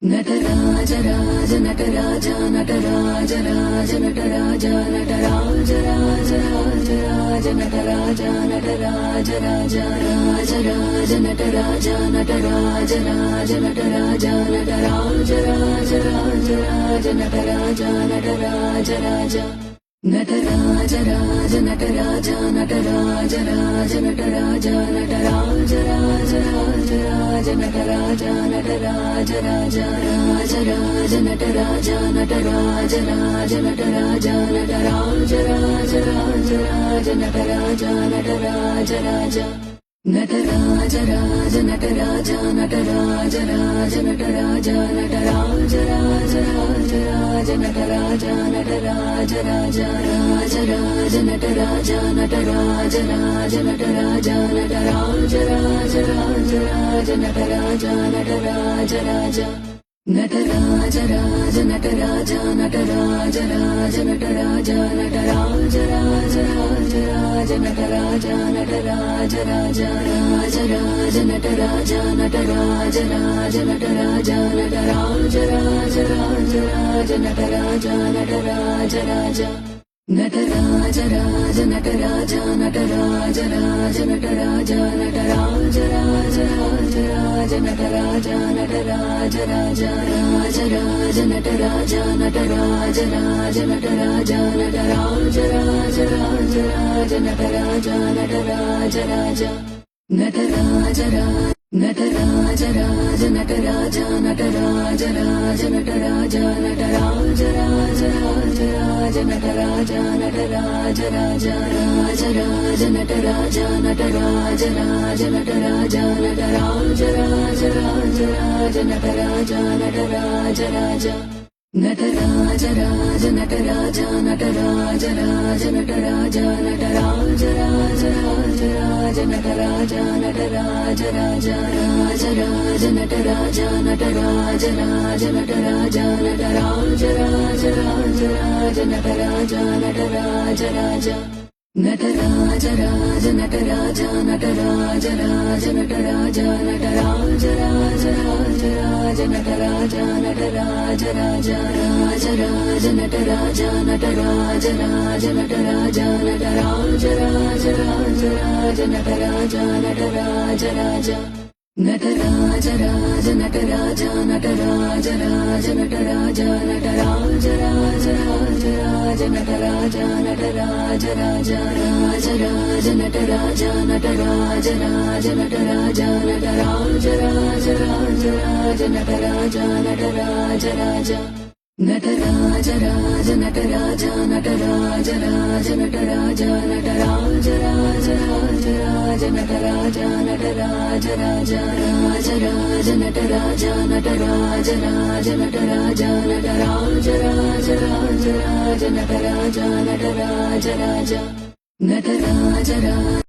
Nataraj Raj Nataraj Nataraj Raj Nataraj Nataraj Raj Raj Raj Nataraj Nataraj Raj Raj Raj Nataraj Nataraj Raj Nataraj Nataraj Raj Raj Raj Nataraj Nataraj Raj Nataraj Raj Nataraj Nataraj Raj Nataraj Nataraj Raj Raj Raj Nataraj Nataraj Raj Raj Raj Nataraj Nataraj Raj Nataraj Nataraj Raj Raj Raj Nataraj Nataraj Raj Nataraj Raj Nataraj Nataraj Raj Nataraj Nataraj Raj Raj Raj Nataraj Nataraj Raj Raj Raj Nataraj Nataraj Raj Nataraj Nataraj Raj Raj Raj Nataraj Nataraj Raj Nataraj Raj Nataraj Nataraj Raj Nataraj Nataraj Raj Raj Raj Nataraj Nataraj Raj Raj Raj Nataraj Nataraj Raj Nataraj Nataraj Raj Raj Raj Nataraj Nataraj Raj Nataraj Raj Nataraj Nataraj Raj Nataraj Nataraj Raj Raj Raj Nataraj Nataraj Raj Raj Raj Nataraj Nataraj Raj Nataraj Nataraj Raj Raj Raj Nataraj Nataraj Raj Nataraj Raj Nataraj Raj Nataraj Nataraj Raj Nataraj Nataraj Raj Raj Raj Nataraj Nataraj Raj Raj Raj Nataraj Nataraj Raj Nataraj Nataraj Raj Raj Raj Nataraj Nataraj Raj Nataraj Raj Nataraj Nataraj Raj Nataraj Nataraj Raj Raj Raj Nataraj Nataraj Raj Raj Raj Nataraj Nataraj Raj Nataraj Nataraj Raj Raj Raj Nataraj Nataraj Raj Nataraj Raj Nataraj Nataraj Raj Nataraj Nataraj Raj Raj Raj Nataraj Nataraj Raj Raj Raj Nataraj Nataraj Raj Nataraj Nataraj Raj Raj Raj Nataraj Nataraj Raj Nataraj Raj Nataraj Nataraj Raj Nataraj Nataraj Raj Raj Raj Nataraj Nataraj Raj Raj Raj Nataraj Nataraj Raj Nataraj Nataraj Raj Raj Raj Nataraj Nataraj Raj Nataraj Raj Nataraj Nataraj Raj Nataraj Nataraj Raj Raj Raj Nataraj Nataraj Raj Raj Raj Nataraj Nataraj Raj Nataraj Nataraj Raj Raj Raj Nataraj Nataraj Raj Nataraj Raj